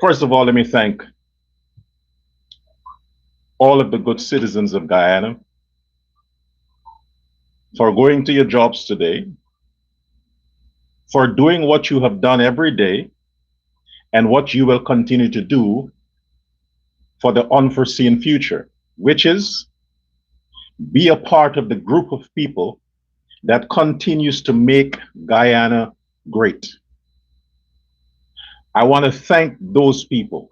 First of all, let me thank all of the good citizens of Guyana for going to your jobs today, for doing what you have done every day, and what you will continue to do for the unforeseen future, which is be a part of the group of people that continues to make Guyana great. I want to thank those people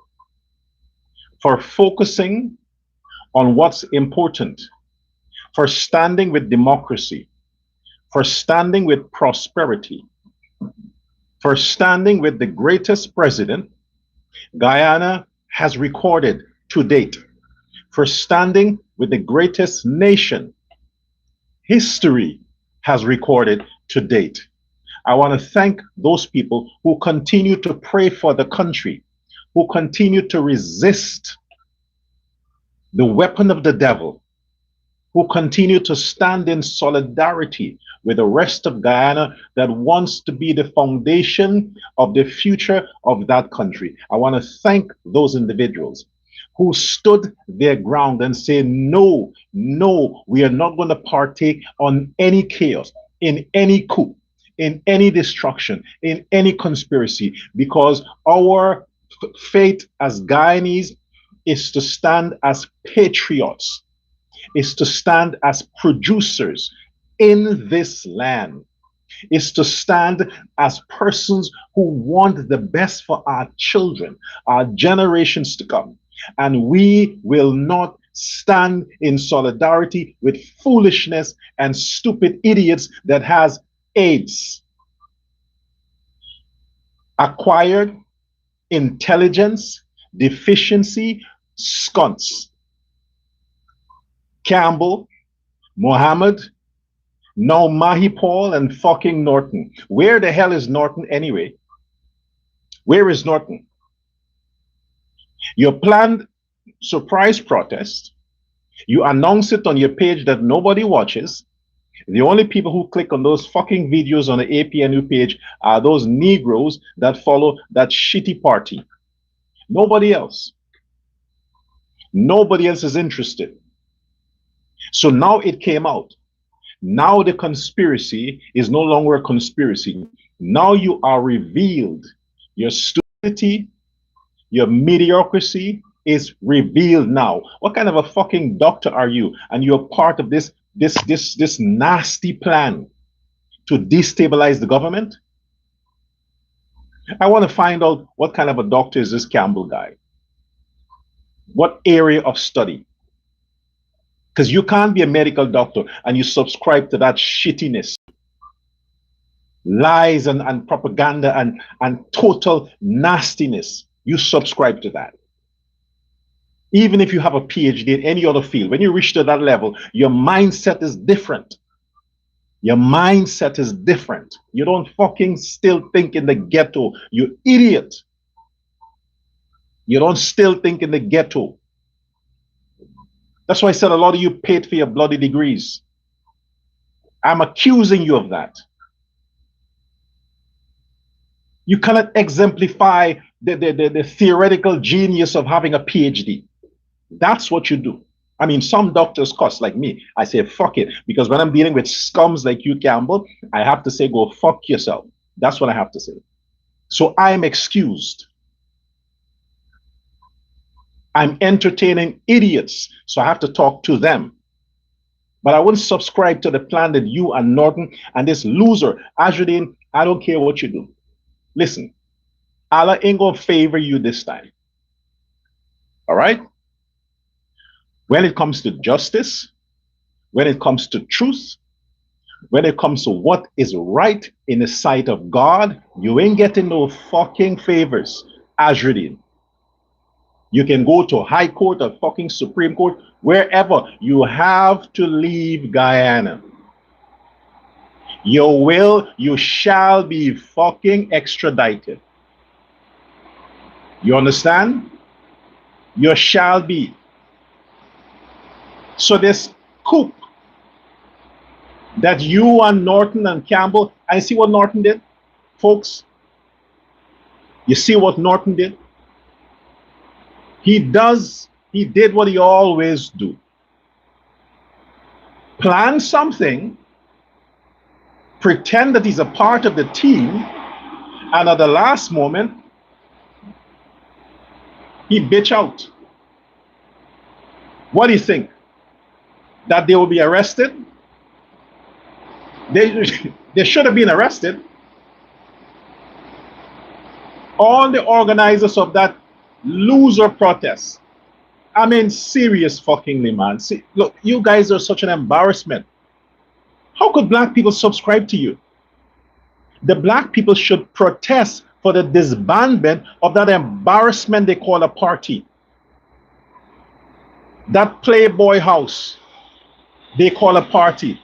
for focusing on what's important, for standing with democracy, for standing with prosperity, for standing with the greatest president Guyana has recorded to date, for standing with the greatest nation history has recorded to date. I want to thank those people who continue to pray for the country, who continue to resist the weapon of the devil, who continue to stand in solidarity with the rest of Guyana that wants to be the foundation of the future of that country. I want to thank those individuals who stood their ground and say, no, no, we are not going to partake on any chaos, in any coup, in any destruction, in any conspiracy, because our fate as Guyanese is to stand as patriots, is to stand as producers in this land, is to stand as persons who want the best for our children, our generations to come. And we will not stand in solidarity with foolishness and stupid idiots that has AIDS, acquired intelligence deficiency skunks. Campbell, Mohammed, now Mahi Paul, and fucking Norton. Where the hell is Norton anyway? Where is Norton? You planned surprise protest. You announce it on your page that nobody watches. The only people who click on those fucking videos on the APNU page are those Negroes that follow that shitty party. Nobody else. Nobody else is interested. So now it came out. Now the conspiracy is no longer a conspiracy. Now you are revealed. Your stupidity, your mediocrity is revealed now. What kind of a fucking doctor are you? And you're part of this nasty plan to destabilize the government? I want to find out what kind of a doctor is this Campbell guy? What area of study? Because you can't be a medical doctor and you subscribe to that shittiness. Lies and propaganda and total nastiness. You subscribe to that. Even if you have a PhD in any other field, when you reach to that level, your mindset is different. Your mindset is different. You don't fucking still think in the ghetto, you idiot. You don't still think in the ghetto. That's why I said a lot of you paid for your bloody degrees. I'm accusing you of that. You cannot exemplify the theoretical genius of having a PhD. That's what you do. I mean, some doctors cuss like me. I say, fuck it. Because when I'm dealing with scums like you, Campbell, I have to say, go fuck yourself. That's what I have to say. So I'm excused. I'm entertaining idiots, so I have to talk to them. But I wouldn't subscribe to the plan that you and Norton and this loser, Azruddin, I don't care what you do. Listen, Allah ain't gonna favor you this time. All right? When it comes to justice, when it comes to truth, when it comes to what is right in the sight of God, you ain't getting no fucking favors, Azruddin. You can go to High Court or fucking Supreme Court, wherever. You have to leave Guyana. You shall be fucking extradited. You understand? You shall be. So this coup that you and Norton and Campbell, I see what Norton did, folks. You see what Norton did? He did what he always do. Plan something, pretend that he's a part of the team, and at the last moment, he bitch out. What do you think? That they will be arrested? They should have been arrested. All the organizers of that loser protest. I mean, serious fuckingly, man. See, look, you guys are such an embarrassment. How could black people subscribe to you? The black people should protest for the disbandment of that embarrassment they call a party. That Playboy house they call a party.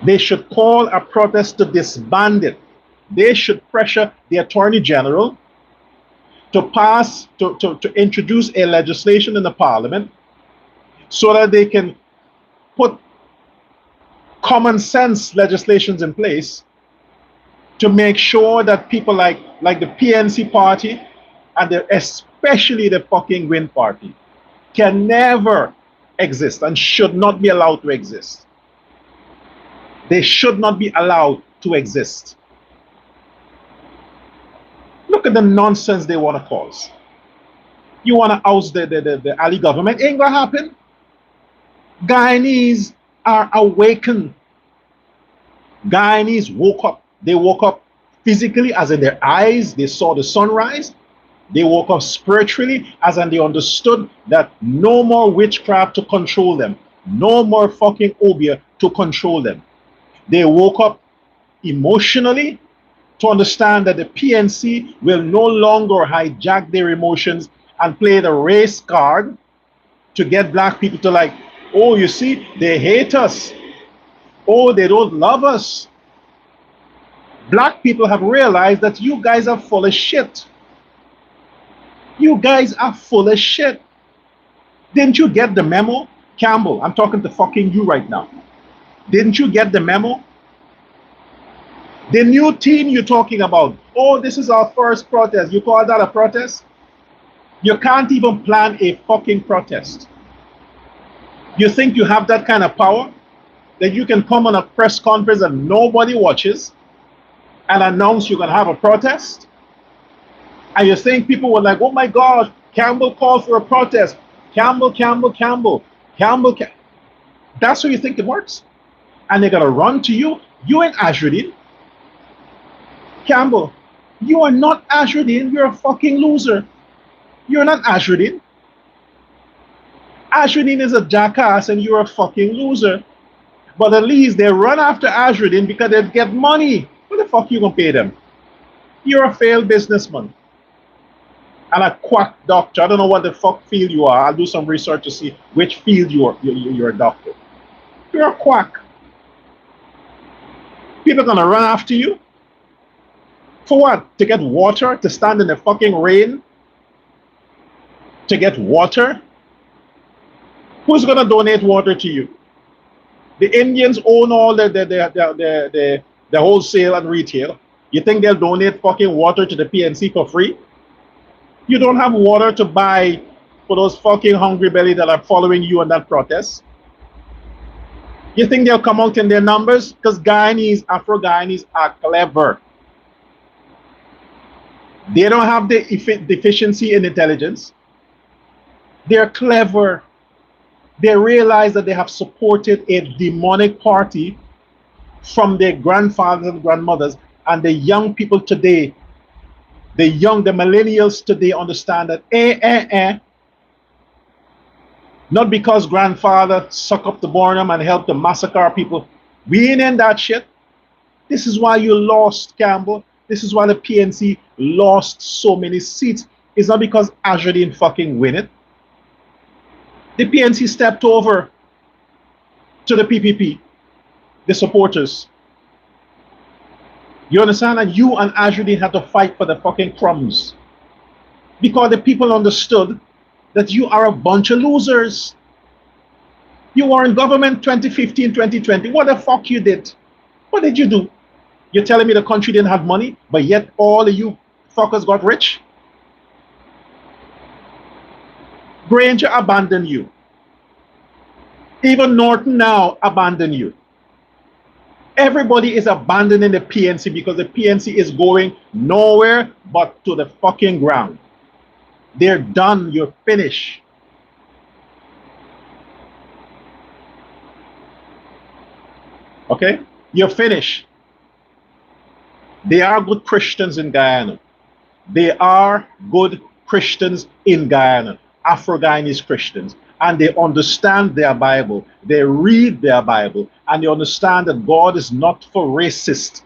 They should call a protest to disband it. They should pressure the Attorney General to introduce a legislation in the Parliament so that they can put common sense legislations in place to make sure that people like the PNC party and especially the fucking WIN party can never exist and should not be allowed to exist. They should not be allowed to exist. Look at the nonsense they want to cause. You want to oust the Ali government? Ain't gonna happen. Guyanese are awakened. Guyanese woke up. They woke up physically, as in their eyes, they saw the sunrise. They woke up spiritually, as in they understood that no more witchcraft to control them. No more fucking obia to control them. They woke up emotionally to understand that the PNC will no longer hijack their emotions and play the race card to get black people to like, oh, you see, they hate us. Oh, they don't love us. Black people have realized that you guys are full of shit. You guys are full of shit. Didn't you get the memo? Campbell, I'm talking to fucking you right now. Didn't you get the memo? The new team you're talking about, oh, this is our first protest. You call that a protest? You can't even plan a fucking protest. You think you have that kind of power? That you can come on a press conference that nobody watches and announce you're going to have a protest? And you think people were like, oh my God, Campbell called for a protest. Campbell. That's how you think it works? And they're going to run to you. You ain't Azruddin. Campbell, you are not Azruddin. You're a fucking loser. You're not Azruddin. Azruddin is a jackass and you're a fucking loser. But at least they run after Azruddin because they get money. What the fuck you gonna pay them? You're a failed businessman. And a quack doctor. I don't know what the fuck field you are. I'll do some research to see which field you're a doctor. You're a quack. People are gonna run after you. For what? To get water? To stand in the fucking rain? To get water? Who's gonna donate water to you? The Indians own all the wholesale and retail. You think they'll donate fucking water to the PNC for free? You don't have water to buy for those fucking hungry belly that are following you on that protest. You think they'll come out in their numbers? Because Guyanese, Afro-Guyanese are clever. They don't have the deficiency in intelligence. They're clever. They realize that they have supported a demonic party from their grandfathers and grandmothers, and the young people today, the millennials today understand that not because grandfather suck up the Bornum and help to massacre people. We ain't in that shit. This is why you lost, Campbell. This is why the PNC lost so many seats. It's not because Azruddin fucking win it. The PNC stepped over to the PPP, the supporters. You understand? And you and Azruddin had to fight for the fucking crumbs. Because the people understood that you are a bunch of losers. You were in government 2015, 2020. What the fuck you did? What did you do? You're telling me the country didn't have money, but yet all of you fuckers got rich? Granger abandoned you. Even Norton now abandoned you. Everybody is abandoning the PNC because the PNC is going nowhere but to the fucking ground. They're done. You're finished. Okay? You're finished. They are good Christians in Guyana. They are good Christians in Guyana, Afro-Guyanese Christians. And they understand their Bible. They read their Bible. And they understand that God is not for racists.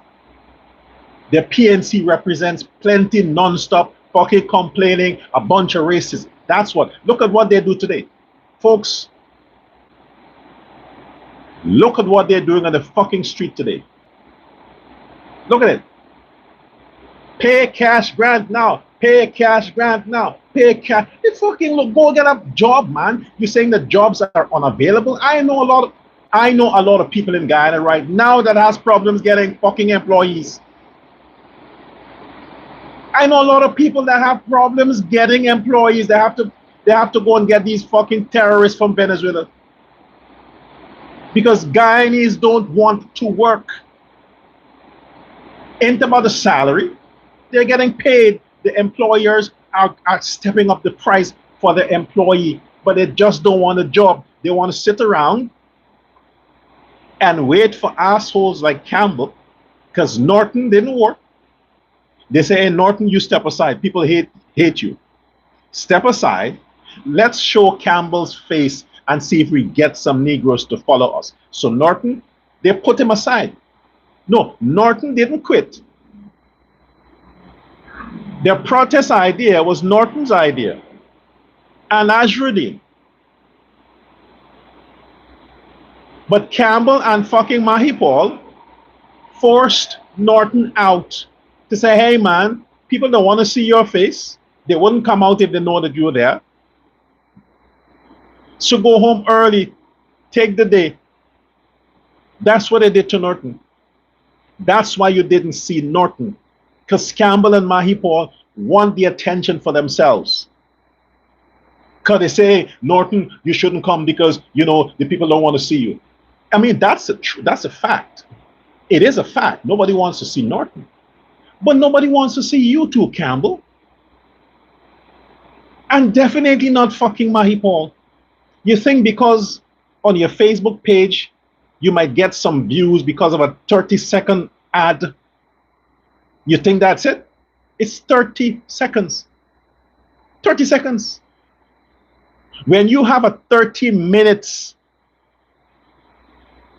The PNC represents plenty non-stop fucking complaining, a bunch of racists. That's what. Look at what they do today. Folks, look at what they're doing on the fucking street today. Look at it. Pay cash grant now. Pay cash grant now. Pay cash. It fucking look, go get a job, man. You're saying that jobs are unavailable. I know a lot of people in Guyana right now that has problems getting fucking employees. I know a lot of people that have problems getting employees. They have to go and get these fucking terrorists from Venezuela. Because Guyanese don't want to work. Ain't about the salary. They're getting paid. The employers are stepping up the price for the employee, but they just don't want a job. They want to sit around and wait for assholes like Campbell, because Norton didn't work. They say, hey, Norton, you step aside. People hate you. Step aside. Let's show Campbell's face and see if we get some Negroes to follow us. So Norton, they put him aside. No, Norton didn't quit. The protest idea was Norton's idea and Azruddin. But Campbell and fucking Mahipal forced Norton out to say, hey man, people don't want to see your face. They wouldn't come out if they know that you're there. So go home early, take the day. That's what they did to Norton. That's why you didn't see Norton, because Campbell and Mahipal want the attention for themselves. Because they say, Norton, you shouldn't come because, you know, the people don't want to see you. I mean, that's a fact. It is a fact. Nobody wants to see Norton. But nobody wants to see you too, Campbell. And definitely not fucking Mahipal. You think because on your Facebook page, you might get some views because of a 30-second ad. You think that's it? It's 30 seconds. 30 seconds. When you have a 30 minutes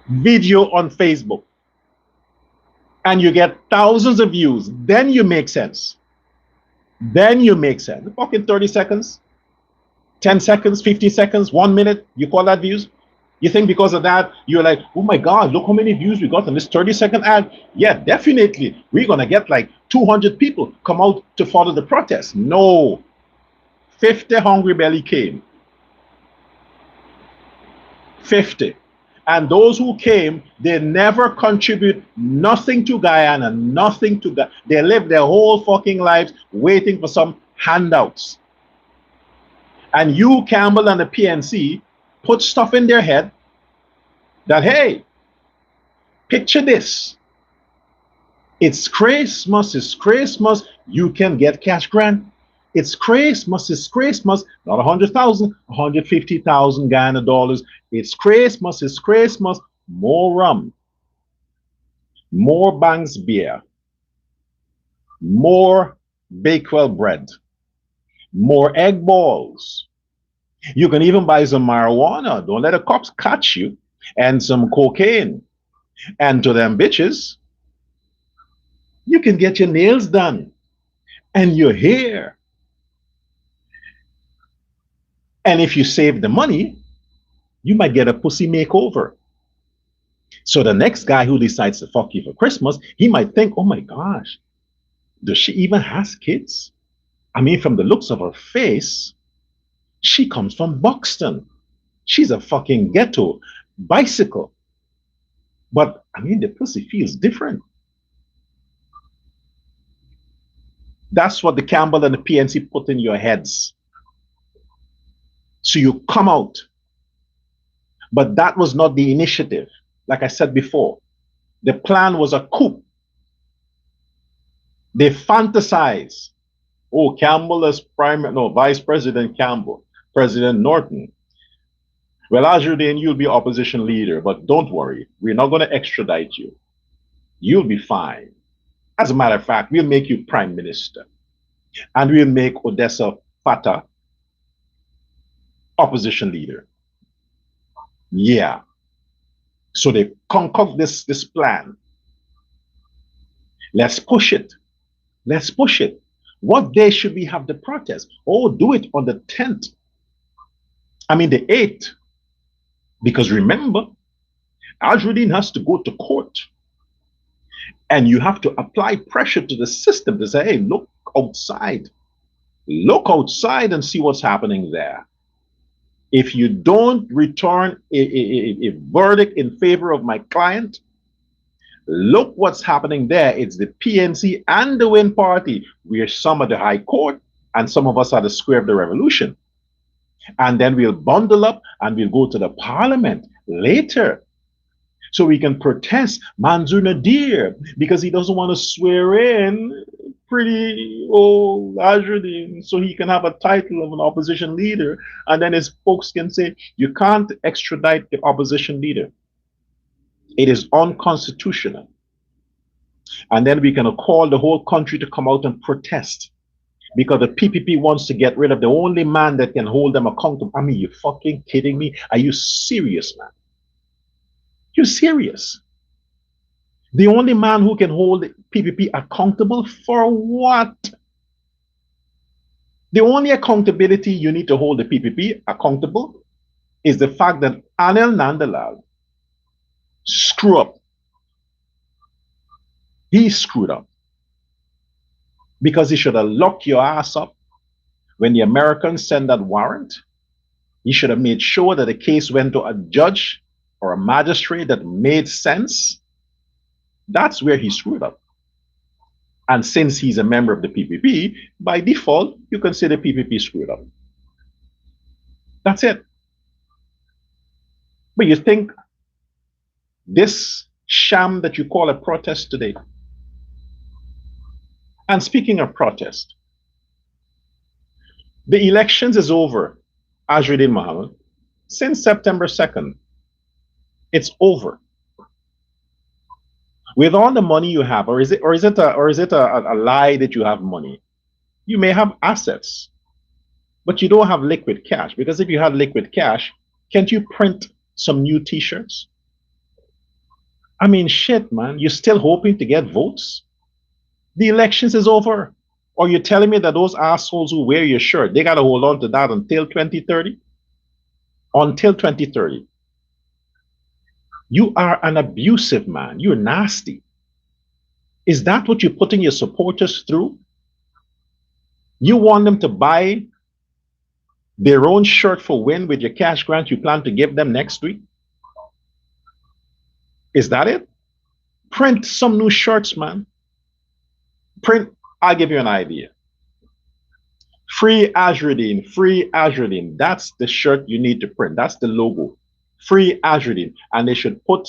video on Facebook and you get thousands of views, then you make sense. Then you make sense. Fucking 30 seconds, 10 seconds, 50 seconds, 1 minute, you call that views? You think because of that, you're like, oh my God, look how many views we got on this 30-second ad. Yeah, definitely. We're going to get like 200 people come out to follow the protest. No. 50 hungry belly came. 50. And those who came, they never contribute nothing to Guyana, nothing to Guyana. They live their whole fucking lives waiting for some handouts. And you, Campbell, and the PNC put stuff in their head that, hey, picture this. It's Christmas, you can get cash grant. It's Christmas, not 100,000, 150,000 Guyana dollars. It's Christmas, more rum, more Banks beer, more Bakewell bread, more egg balls. You can even buy some marijuana. Don't let the cops catch you. And some cocaine. And to them bitches, you can get your nails done and your hair. And if you save the money, you might get a pussy makeover. So the next guy who decides to fuck you for Christmas, he might think, oh my gosh, does she even has kids? I mean, from the looks of her face, she comes from Buxton. She's a fucking ghetto bicycle. But I mean, the pussy feels different. That's what the Campbell and the PNC put in your heads. So you come out. But that was not the initiative. Like I said before, the plan was a coup. They fantasize. Oh, Campbell as Vice President Campbell, President Norton. Well, Azruddin, you'll be opposition leader, but don't worry, we're not going to extradite you. You'll be fine. As a matter of fact, we'll make you prime minister. And we'll make Odessa Fata opposition leader. Yeah. So they concoct this plan. Let's push it. Let's push it. What day should we have the protest? Oh, do it on the 10th. I mean, the 8th. Because remember, Azruddin has to go to court. And you have to apply pressure to the system to say, hey, look outside. Look outside and see what's happening there. If you don't return a verdict in favor of my client, look what's happening there. It's the PNC and the WIN party. We're some at the High Court and some of us are the square of the revolution. And then we'll bundle up and we'll go to the parliament later. So we can protest Mansour Nadir because he doesn't want to swear in pretty old Azruddin so he can have a title of an opposition leader. And then his folks can say, you can't extradite the opposition leader. It is unconstitutional. And then we can call the whole country to come out and protest because the PPP wants to get rid of the only man that can hold them accountable. I mean, you fucking kidding me? Are you serious, man? You're serious? The only man who can hold PPP accountable for what? The only accountability you need to hold the PPP accountable is the fact that Anil Nandalal screwed up. He screwed up because he should have locked your ass up when the Americans sent that warrant. He should have made sure that the case went to a judge or a magistrate that made sense. That's where he screwed up. And since he's a member of the PPP, by default, you consider PPP screwed up. That's it. But you think this sham that you call a protest today, and speaking of protest, the elections is over, Azruddin Mohammed, since September 2nd. It's over. With all the money you have, or is it a lie that you have money? You may have assets, but you don't have liquid cash. Because if you had liquid cash, can't you print some new t-shirts? I mean, shit, man. You're still hoping to get votes? The elections is over. Or you're telling me that those assholes who wear your shirt, they got to hold on to that until 2030? Until 2030. You are an abusive man. You're nasty. Is that what you're putting your supporters through? You want them to buy their own shirt for WIN with your cash grant you plan to give them next week? Is that it? Print some new shirts, man. Print, I'll give you an idea. Free Azruddin, free Azruddin. That's the shirt you need to print. That's the logo. Free Azruddin. And they should put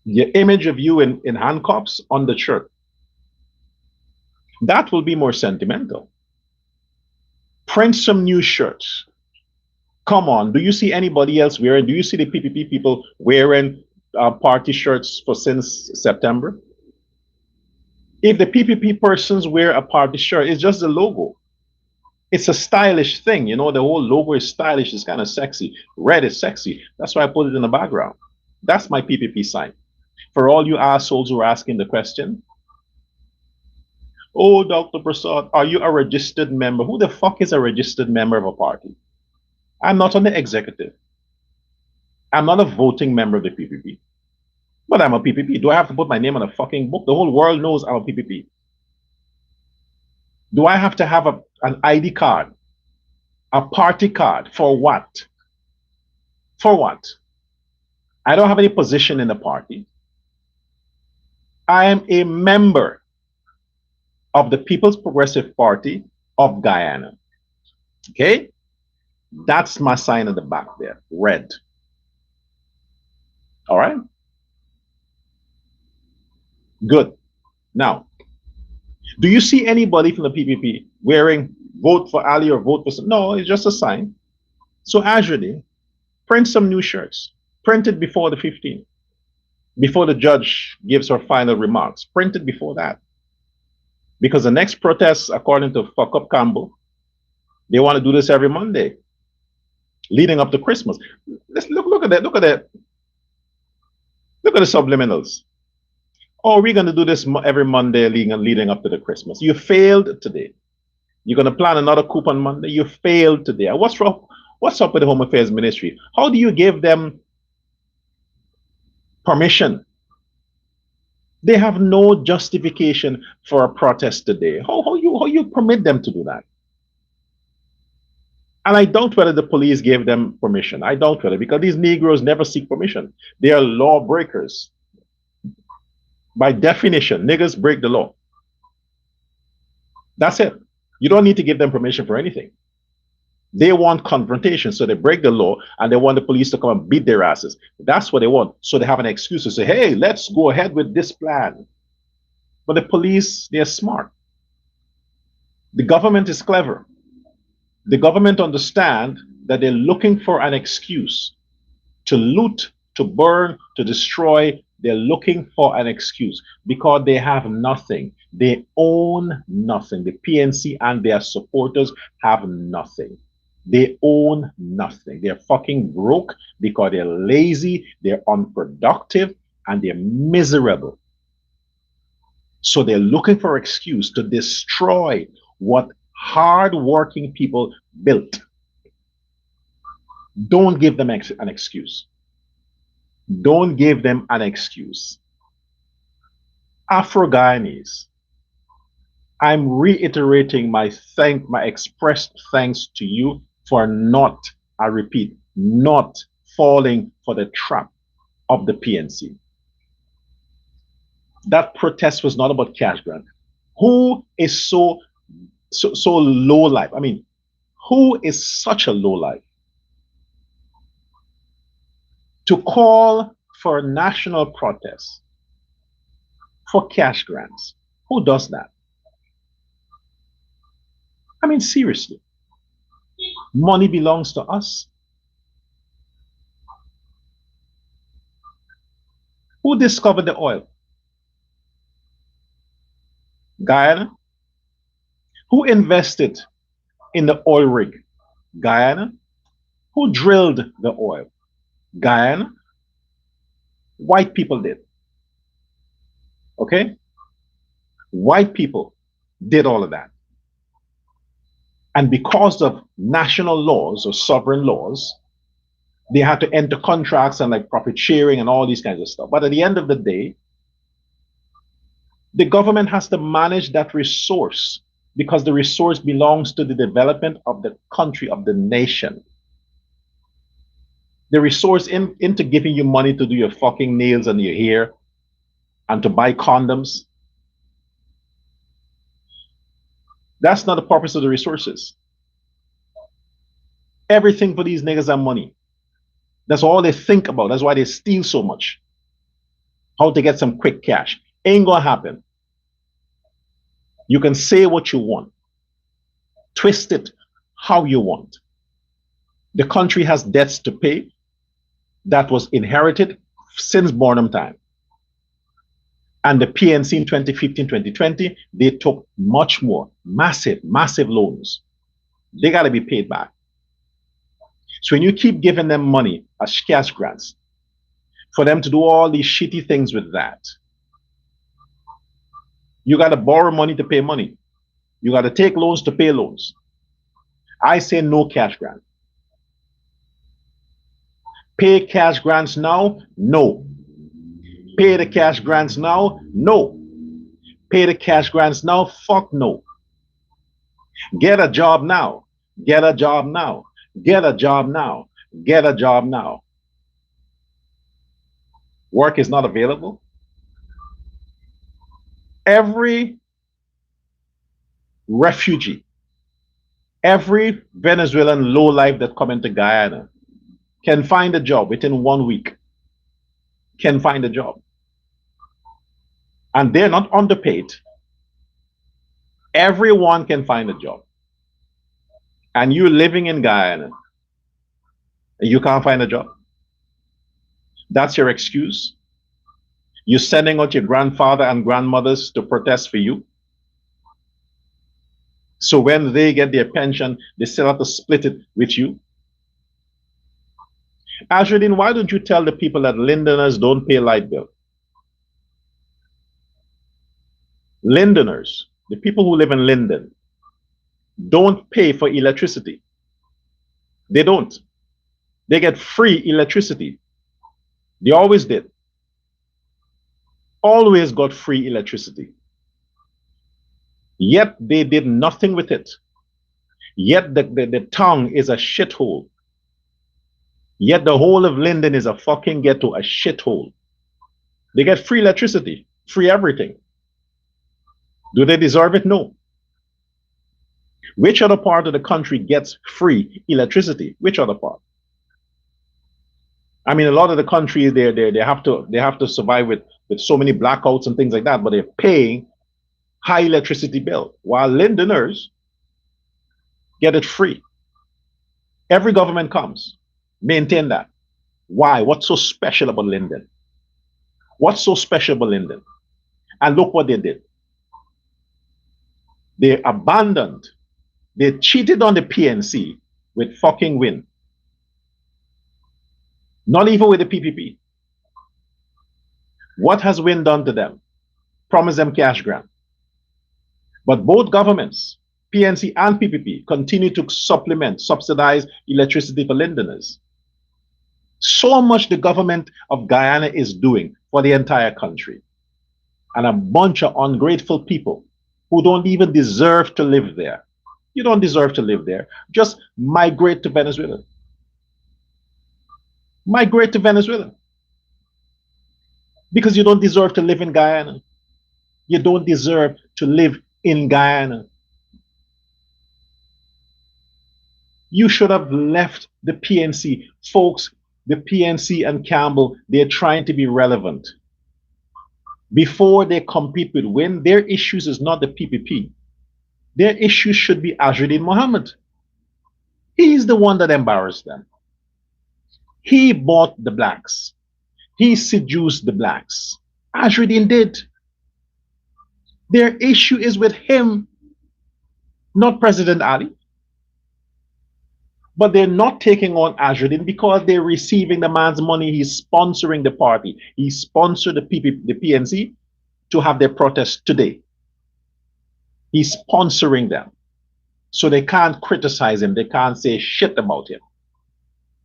the image of you in handcuffs on the shirt. That will be more sentimental. Print some new shirts. Come on, do you see anybody else wearing? Do you see the PPP people wearing party shirts since September? If the PPP persons wear a party shirt, it's just the logo. It's a stylish thing. You know, the whole logo is stylish. It's kind of sexy. Red is sexy. That's why I put it in the background. That's my PPP sign. For all you assholes who are asking the question, oh, Dr. Prasad, are you a registered member? Who the fuck is a registered member of a party? I'm not on the executive. I'm not a voting member of the PPP. But I'm a PPP. Do I have to put my name on a fucking book? The whole world knows I'm a PPP. Do I have to have an ID card? A party card? For what? For what? I don't have any position in the party. I am a member of the People's Progressive Party of Guyana. Okay? That's my sign at the back there, red. All right? Good. Now, do you see anybody from the PPP wearing vote for Ali or vote for some? No, it's just a sign. So Azruddin, print some new shirts. Print it before the 15th, before the judge gives her final remarks. Print it before that. Because the next protest, according to Fuck Up Campbell, they want to do this every Monday, leading up to Christmas. Let's look at that. Look at that. Look at the subliminals. Oh, we're going to do this every Monday leading up to the Christmas. You failed today. You're going to plan another coup on Monday. You failed today. What's wrong? What's up with the Home Affairs Ministry? How do you give them permission? They have no justification for a protest today. How you permit them to do that? And I doubt whether the police gave them permission. I doubt whether, because these Negroes never seek permission. They are lawbreakers. By definition, niggas break the law. That's it. You don't need to give them permission for anything. They want confrontation, so they break the law and they want the police to come and beat their asses. That's what they want. So they have an excuse to say, hey, let's go ahead with this plan. But the police, they're smart. The government is clever. The government understands that they're looking for an excuse to loot, to burn, to destroy. They're looking for an excuse because they have nothing. They own nothing. The PNC and their supporters have nothing. They own nothing. They're fucking broke because they're lazy, they're unproductive, and they're miserable. So they're looking for an excuse to destroy what hard-working people built. Don't give them an excuse. Don't give them an excuse. Afro-Guyanese, I'm reiterating my expressed thanks to you for not, I repeat, not falling for the trap of the PNC. That protest was not about cash grant. Who is so low life? I mean, who is such a low life to call for a national protest for cash grants? Who does that? I mean, seriously, money belongs to us. Who discovered the oil? Guyana. Who invested in the oil rig? Guyana. Who drilled the oil? Guyana. White people did. Okay? White people did all of that. And because of national laws or sovereign laws, they had to enter contracts and like profit sharing and all these kinds of stuff. But at the end of the day, the government has to manage that resource because the resource belongs to the development of the country, of the nation. The resource into giving you money to do your fucking nails and your hair and to buy condoms, that's not the purpose of the resources. Everything for these niggas are money. That's all they think about. That's why they steal so much. How to get some quick cash. Ain't gonna happen. You can say what you want. Twist it how you want. The country has debts to pay that was inherited since Burnham time. And the PNC in 2015, 2020, they took much more, massive loans. They got to be paid back. So when you keep giving them money as cash grants for them to do all these shitty things with that, you got to borrow money to pay money. You got to take loans to pay loans. I say no cash grant. Pay cash grants now? No. Pay the cash grants now? No. Pay the cash grants now? Fuck no. Get a job now. Get a job now. Get a job now. Get a job now. Work is not available. Every refugee, every Venezuelan lowlife that come into Guyana can find a job within 1 week, can find a job. And they're not underpaid. Everyone can find a job. And you're living in Guyana and you can't find a job. That's your excuse. You're sending out your grandfather and grandmothers to protest for you. So when they get their pension, they still have to split it with you. Azruddin, why don't you tell the people that Londoners don't pay light bill? Londoners, the people who live in Linden, don't pay for electricity. They don't. They get free electricity. They always did. Always got free electricity. Yet they did nothing with it. Yet the town is a shithole. Yet the whole of Linden is a fucking ghetto, a shithole. They get free electricity, free everything. Do they deserve it? No. Which other part of the country gets free electricity? Which other part? I mean, a lot of the country they have to survive with so many blackouts and things like that, but they're paying high electricity bill, while Londoners get it free. Every government comes, maintain that. Why? What's so special about Linden? What's so special about Linden? And look what they did. They abandoned, they cheated on the PNC with fucking WIN. Not even with the PPP. What has WIN done to them? Promise them cash grant. But both governments, PNC and PPP, continue to subsidize electricity for Londoners. So much the government of Guyana is doing for the entire country. And a bunch of ungrateful people who don't even deserve to live there. You don't deserve to live there. Just migrate to Venezuela. Migrate to Venezuela. Because you don't deserve to live in Guyana. You don't deserve to live in Guyana. You should have left the PNC. Folks, the PNC and Campbell, they're trying to be relevant. Before they compete with WIN, their issues is not the PPP. Their issues should be Azruddin Mohammed. He's the one that embarrassed them. He bought the blacks. He seduced the blacks. Azruddin did. Their issue is with him, not President Ali. But they're not taking on Azruddin because they're receiving the man's money. He's sponsoring the party. He sponsored the PNC to have their protest today. He's sponsoring them. So they can't criticize him. They can't say shit about him.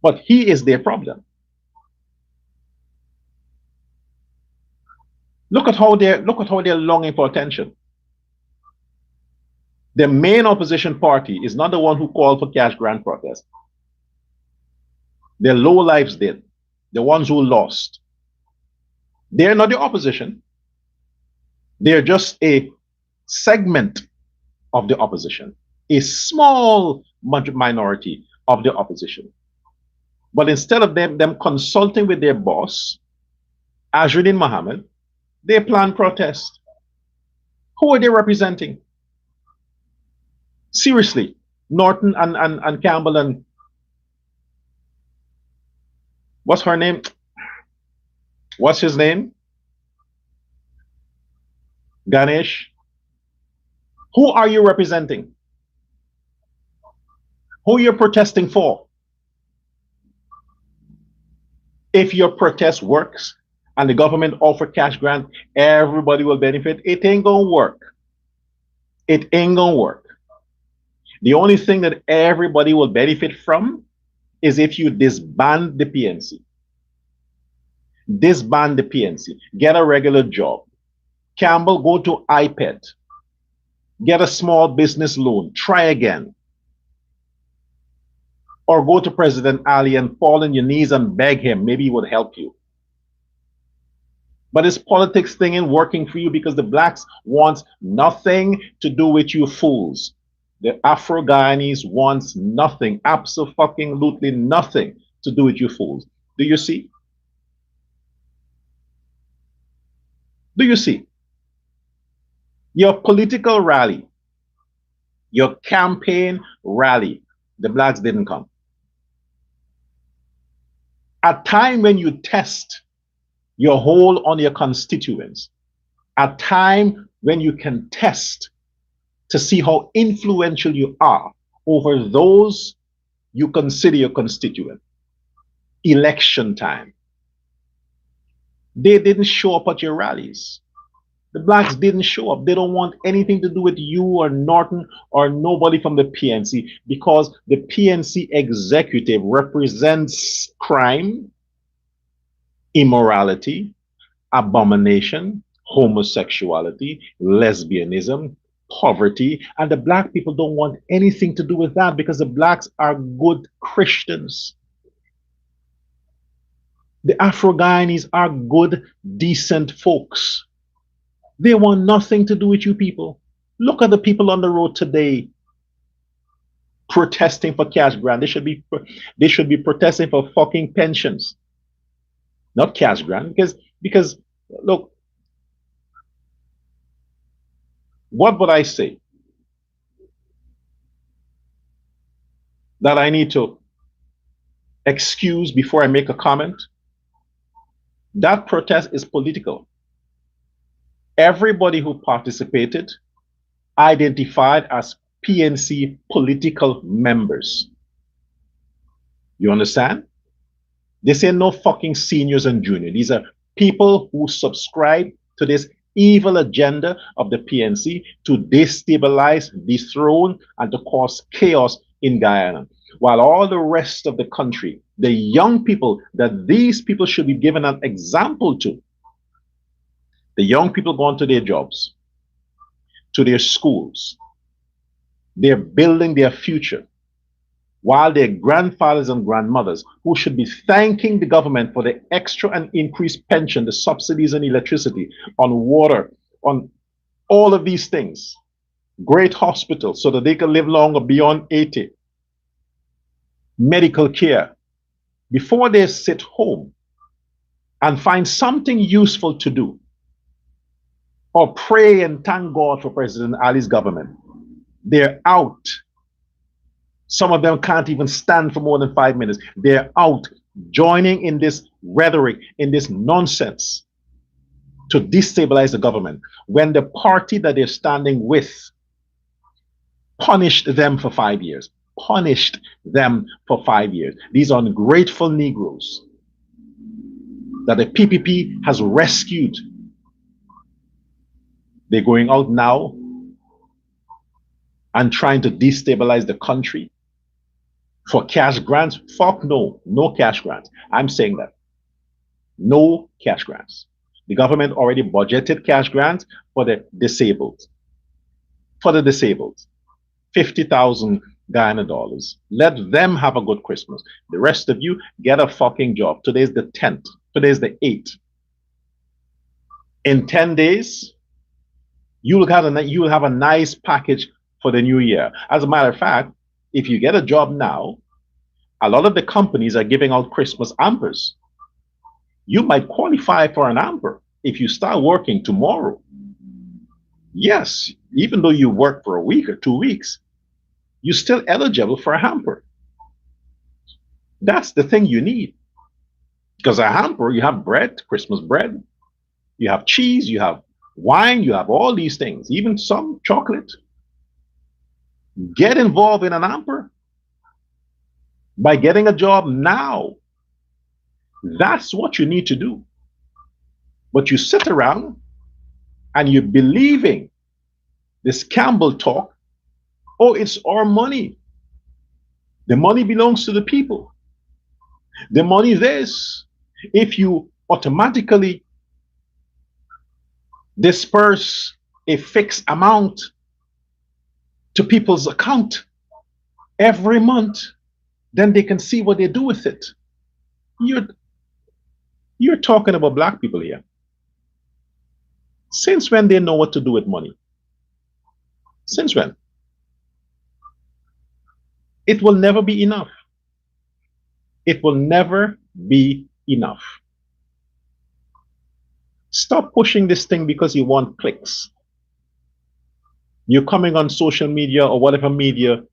But he is their problem. Look at how they're longing for attention. The main opposition party is not the one who called for cash grant protest. Their low lives did. The ones who lost. They're not the opposition. They're just a segment of the opposition. A small minority of the opposition. But instead of them consulting with their boss, Azruddin Mohammed, they plan protest. Who are they representing? Seriously, Norton and Campbell and what's her name? What's his name? Ganesh. Who are you representing? Who you're protesting for? If your protest works and the government offer cash grant, everybody will benefit. It ain't gonna work. It ain't gonna work. The only thing that everybody will benefit from is if you disband the PNC. Disband the PNC. Get a regular job. Campbell, go to iPad. Get a small business loan. Try again. Or go to President Ali and fall on your knees and beg him. Maybe he would help you. But this politics thing ain't working for you because the blacks want nothing to do with you fools. The Afro Guyanese wants nothing, absolutely nothing to do with you fools. Do you see? Do you see? Your political rally, your campaign rally, the blacks didn't come. A time when you test your hold on your constituents, a time when you can test to see how influential you are over those you consider your constituent. Election time. They didn't show up at your rallies. The blacks didn't show up. They don't want anything to do with you or Norton or nobody from the PNC because the PNC executive represents crime, immorality, abomination, homosexuality, lesbianism, poverty, and the black people don't want anything to do with that because the blacks are good Christians. The Afro Guyanese are good, decent folks. They want nothing to do with you people. Look at the people on the road today protesting for cash grant. They should be protesting for fucking pensions, not cash grant. Because look, what would I say that I need to excuse before I make a comment? That protest is political. Everybody who participated identified as PNC political members. You understand? This ain't no fucking seniors and juniors. These are people who subscribe to this evil agenda of the PNC to destabilize, dethrone, and to cause chaos in Guyana. While all the rest of the country, the young people that these people should be given an example to, the young people going to their jobs, to their schools, they're building their future, while their grandfathers and grandmothers, who should be thanking the government for the extra and increased pension, the subsidies on electricity, on water, on all of these things, great hospitals so that they can live longer beyond 80, medical care, before they sit home and find something useful to do or pray and thank God for President Ali's government, they're out. Some of them can't even stand for more than 5 minutes. They're out joining in this rhetoric, in this nonsense to destabilize the government when the party that they're standing with punished them for 5 years. Punished them for 5 years. These ungrateful Negroes that the PPP has rescued. They're going out now and trying to destabilize the country for cash grants. Fuck no, no cash grants. I'm saying that. No cash grants. The government already budgeted cash grants for the disabled. For the disabled. 50,000 Guyana dollars. Let them have a good Christmas. The rest of you, get a fucking job. Today's the 10th. Today's the 8th. In 10 days, you'll have a nice package for the new year. As a matter of fact, if you get a job now, a lot of the companies are giving out Christmas hampers. You might qualify for an hamper if you start working tomorrow. Yes, even though you work for a week or 2 weeks, you're still eligible for a hamper. That's the thing you need. Because a hamper, you have bread, Christmas bread, you have cheese, you have wine, you have all these things, even some chocolate. Get involved in an hamper by getting a job now. That's what you need to do. But you sit around and you're believing this Campbell talk. Oh, it's our money. The money belongs to the people. The money is theirs. If you automatically disperse a fixed amount to people's account every month, then they can see what they do with it. You're talking about black people here. Since when they know what to do with money? Since when? It will never be enough. It will never be enough. Stop pushing this thing because you want clicks. You're coming on social media or whatever media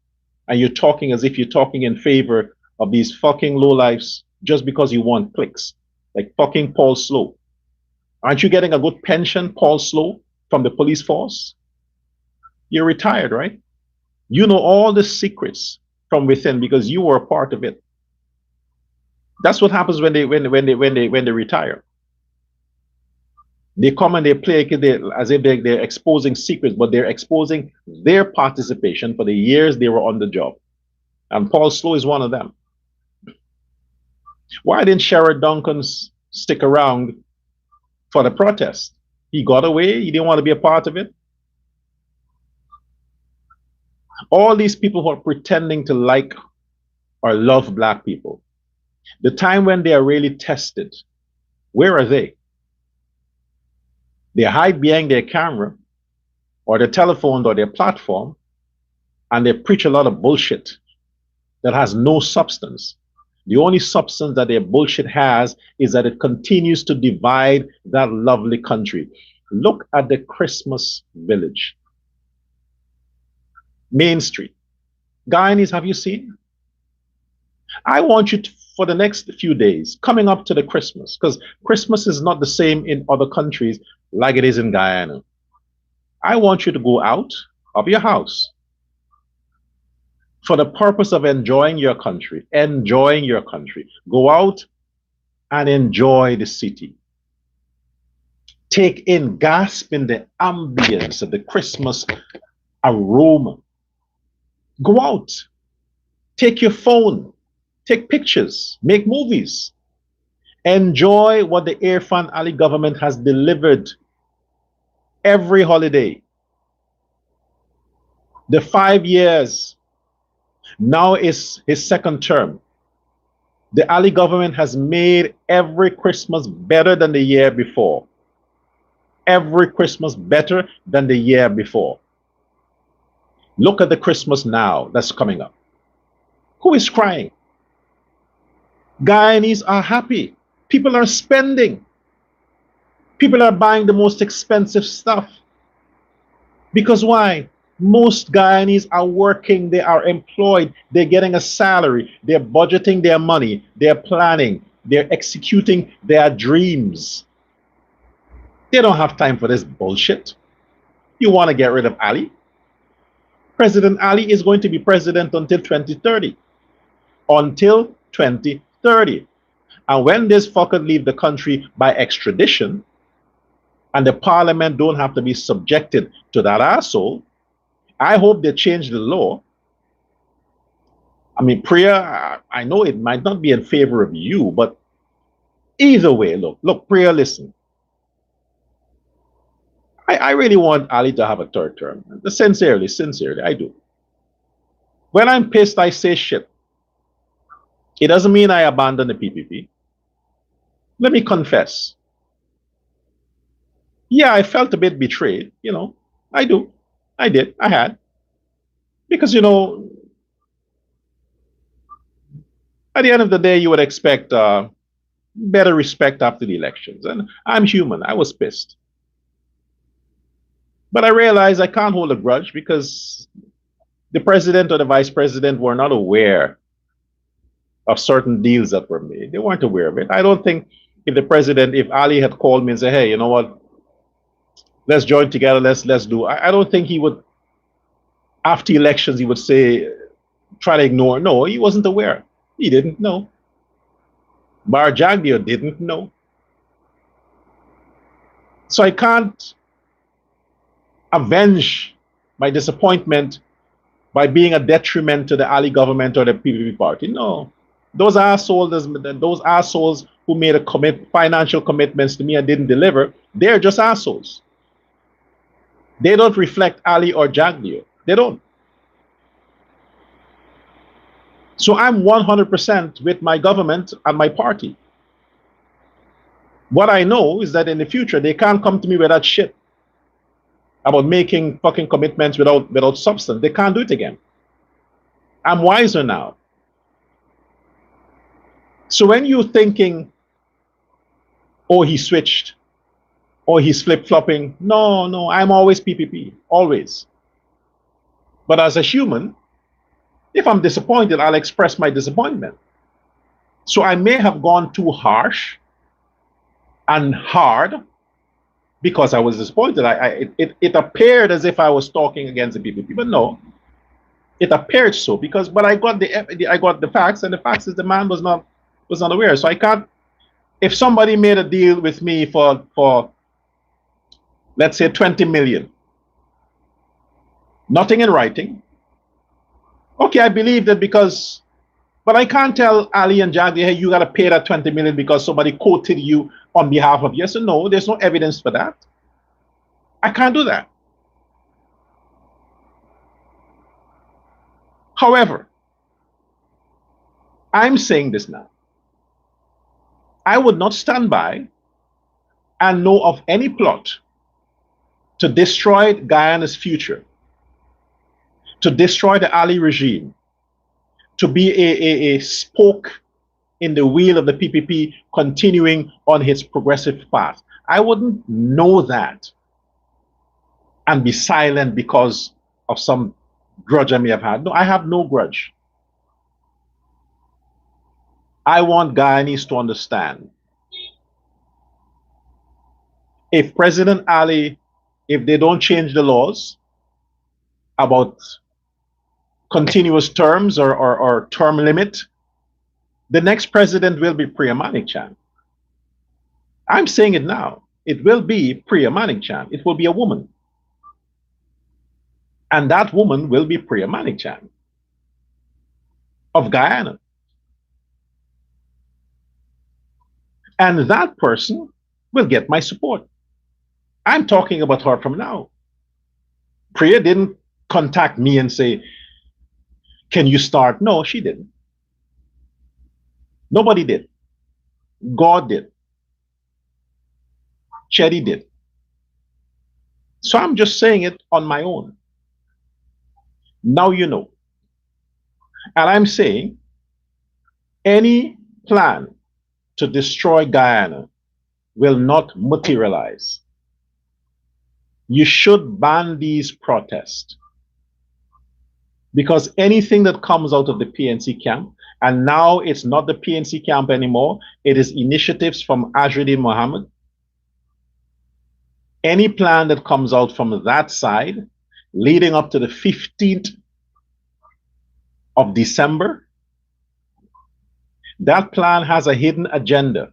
and you're talking as if you're talking in favor of these fucking lowlifes just because you want clicks. Like fucking Paul Slow. Aren't you getting a good pension, Paul Slow, from the police force? You're retired, right? You know all the secrets from within because you were a part of it. That's what happens when they retire. They come and they play as if they're exposing secrets, but they're exposing their participation for the years they were on the job. And Paul Slow is one of them. Why didn't Sherrod Duncan stick around for the protest? He got away. He didn't want to be a part of it. All these people who are pretending to like or love black people, the time when they are really tested, where are they? They hide behind their camera or their telephone or their platform, and they preach a lot of bullshit that has no substance. The only substance that their bullshit has is that it continues to divide that lovely country. Look at the Christmas village. Main Street. Guyanese, have you seen? I want you to, for the next few days, coming up to the Christmas, because Christmas is not the same in other countries like it is in Guyana. I want you to go out of your house for the purpose of enjoying your country, Go out and enjoy the city. Take in, gasp in the ambience of the Christmas aroma. Go out, take your phone, take pictures, make movies. Enjoy what the Irfan Ali government has delivered every holiday. The 5 years, now is his second term. The Ali government has made every Christmas better than the year before. Every Christmas better than the year before. Look at the Christmas now that's coming up. Who is crying? Guyanese are happy. People are spending. People are buying the most expensive stuff. Because why? Most Guyanese are working, they are employed, they're getting a salary, they're budgeting their money, they're planning, they're executing their dreams. They don't have time for this bullshit. You want to get rid of Ali? President Ali is going to be president until 2030. Until 2030. And when this fucker leave the country by extradition, and the parliament don't have to be subjected to that asshole, I hope they change the law. I mean, Priya, I know it might not be in favor of you, but either way, look, Priya, listen. I really want Ali to have a third term. Sincerely, I do. When I'm pissed, I say shit. It doesn't mean I abandon the PPP. Let me confess. Yeah, I felt a bit betrayed, I do. I did. I had. Because, at the end of the day, you would expect better respect after the elections. And I'm human. I was pissed. But I realized I can't hold a grudge because the president or the vice president were not aware of certain deals that were made. They weren't aware of it. I don't think if Ali had called me and said, hey, you know what? Let's join together. Let's do. I don't think he would, after elections, he would say, try to ignore. No, he wasn't aware. He didn't know. Bar Jagdeo didn't know. So I can't avenge my disappointment by being a detriment to the Ali government or the PPP party. No. Those assholes who made financial commitments to me and didn't deliver, they're just assholes. They don't reflect Ali or Jagdeo. They don't. So I'm 100% with my government and my party. What I know is that in the future, they can't come to me with that shit. about making fucking commitments without substance. They can't do it again. I'm wiser now. So when you're thinking, oh, he switched, or he's flip-flopping, no, I'm always PPP, always. But as a human, if I'm disappointed, I'll express my disappointment. So I may have gone too harsh and hard because I was disappointed. It appeared as if I was talking against the PPP, but no, it appeared so but I got the facts, and the facts is the man was not aware. So I can't. If somebody made a deal with me for let's say 20 million, nothing in writing. Okay, I believe that but I can't tell Ali and Jagdi, hey, you got to pay that 20 million because somebody quoted you on behalf of yes or no. There's no evidence for that. I can't do that. However, I'm saying this now. I would not stand by and know of any plot to destroy Guyana's future, to destroy the Ali regime, to be a spoke in the wheel of the PPP continuing on its progressive path. I wouldn't know that and be silent because of some grudge I may have had. No, I have no grudge. I want Guyanese to understand. If President Ali, if they don't change the laws about continuous terms or term limit, the next president will be Priya Manikchan. I'm saying it now. It will be Priya Manikchan. It will be a woman. And that woman will be Priya Manikchan of Guyana. And that person will get my support. I'm talking about her from now. Priya didn't contact me and say, can you start? No, she didn't. Nobody did. God did. Chetty did. So I'm just saying it on my own. Now you know. And I'm saying any plan to destroy Guyana will not materialize. You should ban these protests, because anything that comes out of the PNC camp, and now it's not the PNC camp anymore, it is initiatives from Azruddin Mohammed. Any plan that comes out from that side leading up to the 15th of December, that plan has a hidden agenda.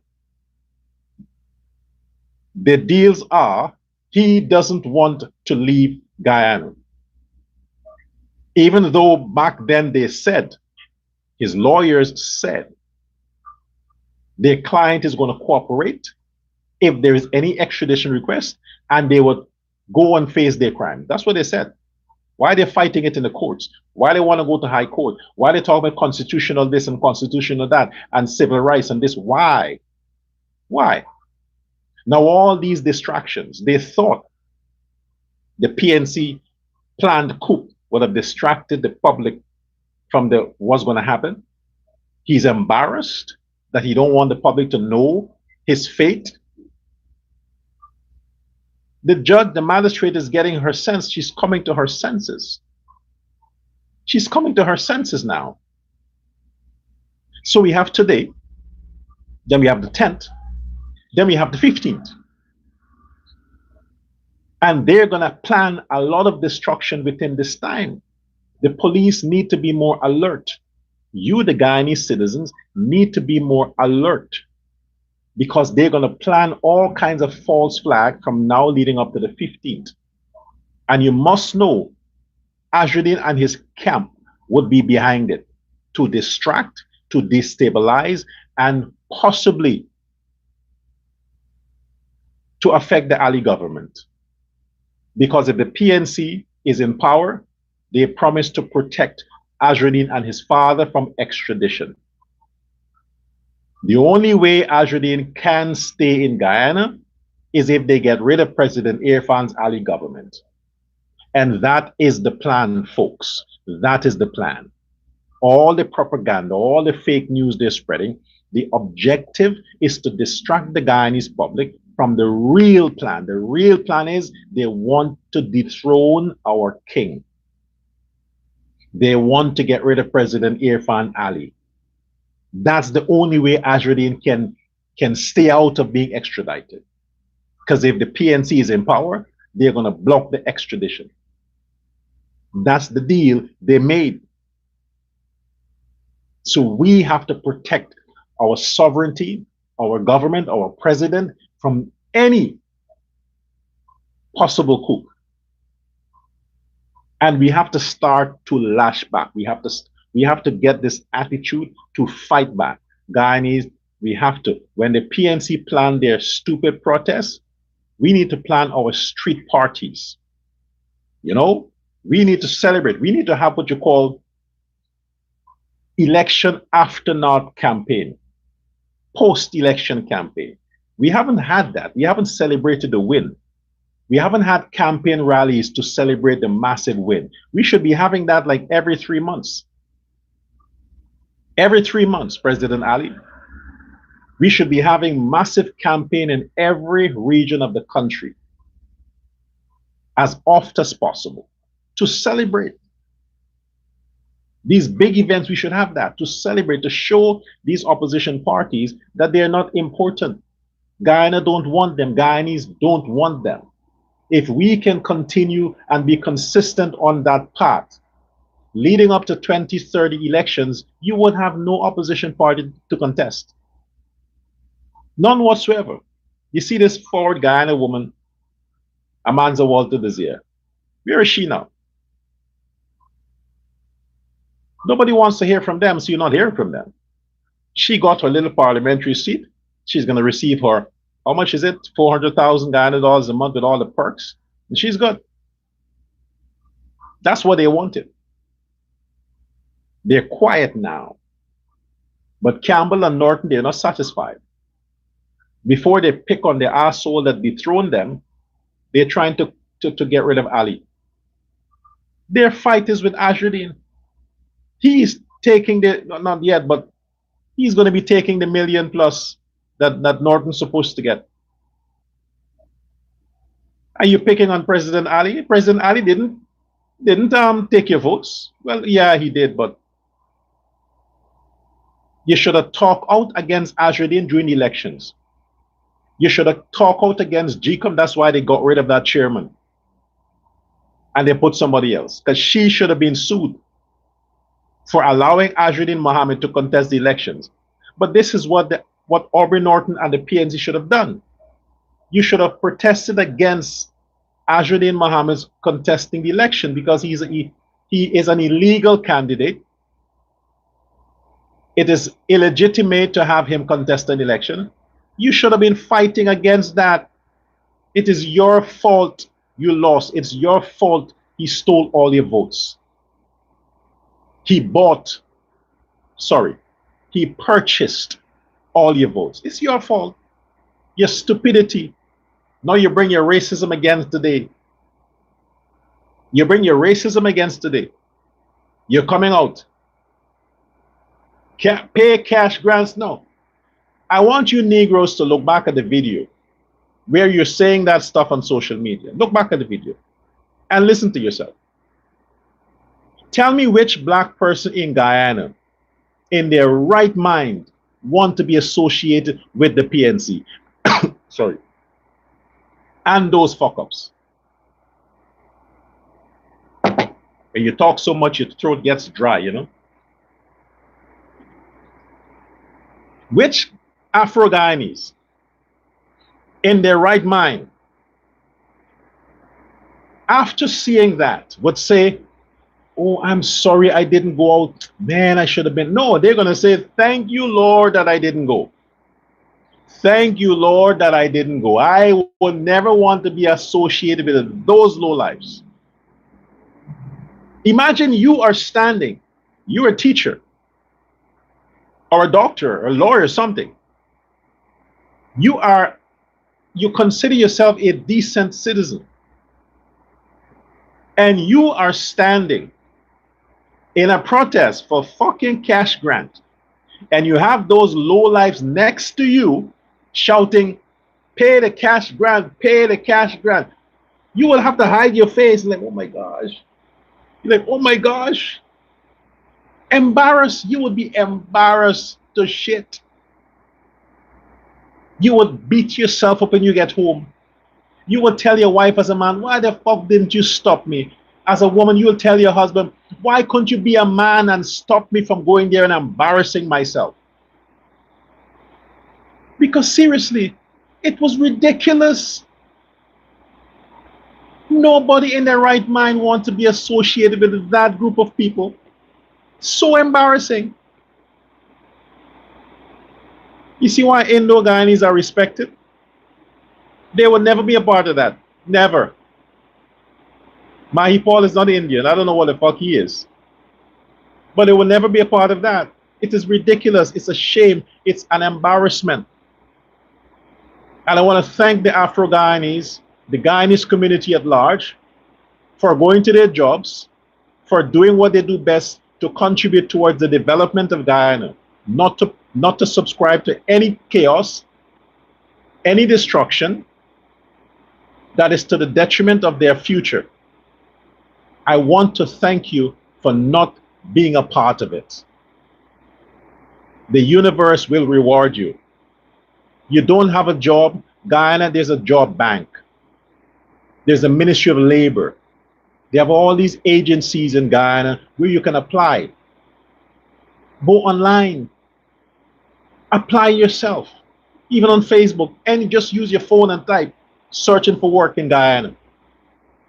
The deals are, he doesn't want to leave Guyana. Even though back then they said, his lawyers said, their client is going to cooperate if there is any extradition request, and they would go and face their crime. That's what they said. Why they're fighting it in the courts? Why they want to go to high court? Why they talk about constitutional this and constitutional that and civil rights and this? Why? Why? Now all these distractions, they thought the PNC planned coup would have distracted the public from what's going to happen. He's embarrassed that he don't want the public to know his fate. The judge, the magistrate is getting her sense. She's coming to her senses. She's coming to her senses now. So we have today, then we have the 10th, then we have the 15th. And they're going to plan a lot of destruction within this time. The police need to be more alert. You, the Guyanese citizens, need to be more alert, because they're going to plan all kinds of false flag from now leading up to the 15th. And you must know, Azruddin and his camp would be behind it to distract, to destabilize, and possibly to affect the Ali government. Because if the PNC is in power, they promise to protect Azruddin and his father from extradition. The only way Azruddin can stay in Guyana is if they get rid of President Irfan's Ali government. And that is the plan, folks. That is the plan. All the propaganda, all the fake news they're spreading, the objective is to distract the Guyanese public from the real plan. The real plan is they want to dethrone our king. They want to get rid of President Irfan Ali. That's the only way Azruddin can stay out of being extradited. Because if the PNC is in power, they're going to block the extradition. That's the deal they made. So we have to protect our sovereignty, our government, our president from any possible coup. And we have to start to lash back. We have to get this attitude to fight back. Guyanese, we have to. When the PNC plan their stupid protests, we need to plan our street parties. You know, we need to celebrate. We need to have what you call election aftermath campaign, post-election campaign. We haven't had that. We haven't celebrated the win. We haven't had campaign rallies to celebrate the massive win. We should be having that like every 3 months. Every 3 months, President Ali. We should be having massive campaign in every region of the country as oft as possible to celebrate. These big events, we should have that to celebrate, to show these opposition parties that they're not important. Guyana don't want them. Guyanese don't want them. If we can continue and be consistent on that path, leading up to 2030 elections, you would have no opposition party to contest. None whatsoever. You see this forward Guyana woman, Amanza Walter Desir. Where is she now? Nobody wants to hear from them, so you're not hearing from them. She got her little parliamentary seat. She's going to receive her, how much is it? 400,000 Guyana dollars a month with all the perks. And she's good. That's what they wanted. They're quiet now. But Campbell and Norton, they're not satisfied. Before they pick on the asshole that dethroned them, they're trying to get rid of Ali. Their fight is with Azruddin. He's taking the, not yet, but he's going to be taking the $1 million plus that Norton's supposed to get. Are you picking on President Ali? President Ali didn't take your votes. Well, yeah, he did, but you should have talked out against Azruddin during the elections. You should have talked out against GCOM. That's why they got rid of that chairman. And they put somebody else. Because she should have been sued for allowing Azruddin Mohammed to contest the elections. But this is what Aubrey Norton and the PNC should have done. You should have protested against Azruddin Mohammed's contesting the election because he is an illegal candidate. It is illegitimate to have him contest an election. You should have been fighting against that. It is your fault you lost. It's your fault he stole all your votes. He purchased all your votes. It's your fault. Your stupidity. Now you bring your racism against today. You bring your racism against today. You're coming out. Can't pay cash grants? No. I want you Negroes to look back at the video where you're saying that stuff on social media. Look back at the video and listen to yourself. Tell me which black person in Guyana, in their right mind, want to be associated with the PNC. Sorry. And those fuck-ups. When you talk so much, your throat gets dry, you know? Which Afro-Guyanese, in their right mind, after seeing that, would say, oh, I'm sorry I didn't go out. Man, I should have been. No, they're going to say, thank you, Lord, that I didn't go. Thank you, Lord, that I didn't go. I would never want to be associated with those lowlifes. Imagine you are standing, you're a teacher, or a doctor, or a lawyer, or something. You consider yourself a decent citizen. and you are standing in a protest for fucking cash grant, and you have those lowlifes next to you shouting, pay the cash grant, pay the cash grant, you will have to hide your face like, oh my gosh. You're like, oh my gosh. Embarrassed. You would be embarrassed to shit. You would beat yourself up when you get home. You would tell your wife as a man, why the fuck didn't you stop me? As a woman, you will tell your husband, why couldn't you be a man and stop me from going there and embarrassing myself? Because seriously, it was ridiculous. Nobody in their right mind wants to be associated with that group of people. So embarrassing. You see why Indo-Guyanese are respected? They will never be a part of that. Never. Mahipal is not Indian. I don't know what the fuck he is. But they will never be a part of that. It is ridiculous. It's a shame. It's an embarrassment. And I want to thank the Afro-Guyanese, the Guyanese community at large, for going to their jobs, for doing what they do best to contribute towards the development of Guyana, not to subscribe to any chaos, any destruction that is to the detriment of their future. I want to thank you for not being a part of it. The universe will reward you. You don't have a job, Guyana, there's a job bank. There's a Ministry of Labor. They have all these agencies in Guyana where you can apply. Go online. Apply yourself. Even on Facebook. And just use your phone and type, searching for work in Guyana.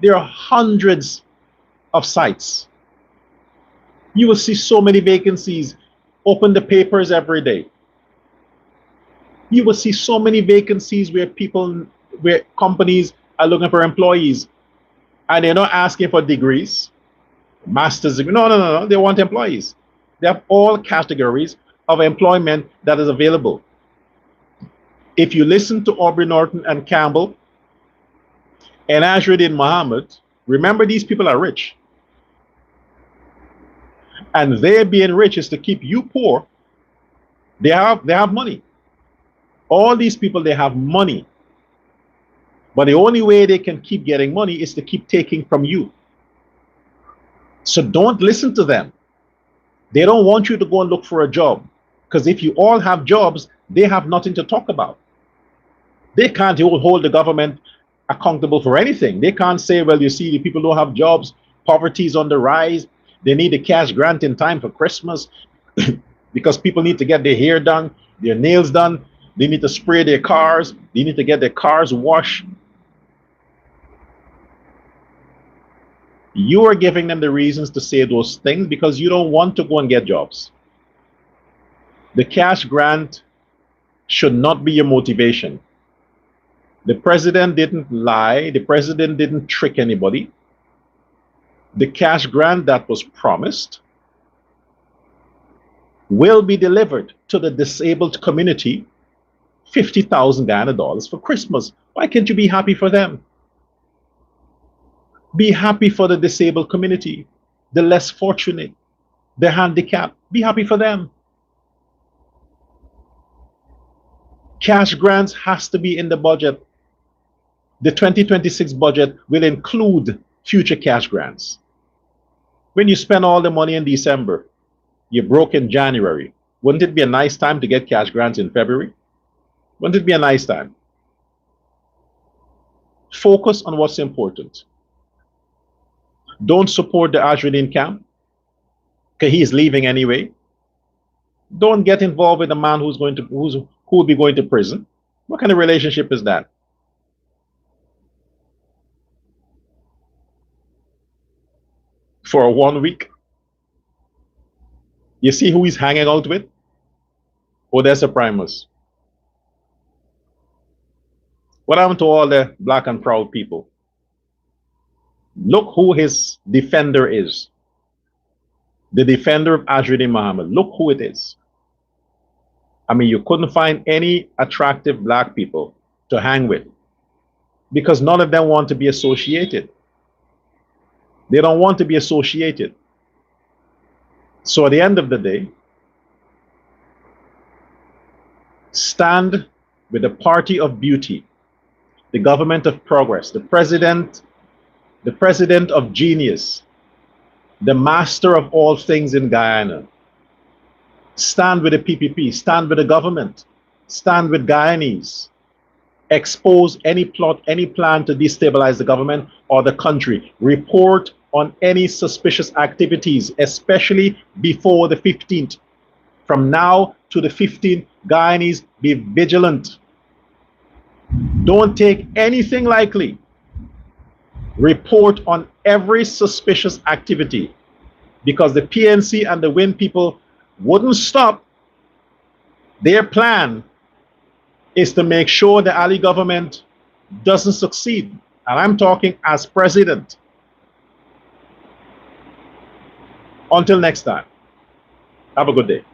There are hundreds of sites. You will see so many vacancies. Open the papers every day. You will see so many vacancies where companies are looking for employees, and they're not asking for degrees, master's degree. No. They want employees. They have all categories of employment that is available. If you listen to Azruddin and Campbell and Azruddin Muhammad, remember these people are rich. And their being rich is to keep you poor. They have money. All these people, they have money. But the only way they can keep getting money is to keep taking from you. So don't listen to them. They don't want you to go and look for a job. Because if you all have jobs, they have nothing to talk about. They can't hold the government accountable for anything. They can't say, well, you see, the people don't have jobs, poverty is on the rise, they need a cash grant in time for Christmas because people need to get their hair done, their nails done, they need to spray their cars, they need to get their cars washed. You are giving them the reasons to say those things because you don't want to go and get jobs. The cash grant should not be your motivation. The president didn't lie. The president didn't trick anybody. The cash grant that was promised will be delivered to the disabled community, $50,000 Guyana for Christmas. Why can't you be happy for them? Be happy for the disabled community, the less fortunate, the handicapped. Be happy for them. Cash grants has to be in the budget. The 2026 budget will include future cash grants. When you spend all the money in December, you're broke in January. Wouldn't it be a nice time to get cash grants in February? Wouldn't it be a nice time? Focus on what's important. Don't support the Azruddin camp, because he's leaving anyway. Don't get involved with a man who will be going to prison. What kind of relationship is that? For 1 week. You see who he's hanging out with? Odessa Primus. What happened to all the black and proud people? Look who his defender is. The defender of Azruddin Muhammad. Look who it is. I mean, you couldn't find any attractive black people to hang with because none of them want to be associated. They don't want to be associated. So at the end of the day, stand with the party of beauty, the government of progress, the president of genius, the master of all things in Guyana. Stand with the PPP, stand with the government, stand with Guyanese. Expose any plot, any plan to destabilize the government or the country. Report on any suspicious activities, especially before the 15th. From now to the 15th, Guyanese, be vigilant. Don't take anything lightly. Report on every suspicious activity, because the PNC and the WIN people wouldn't stop. Their plan is to make sure the Ali government doesn't succeed. And I'm talking as president. Until next time, have a good day.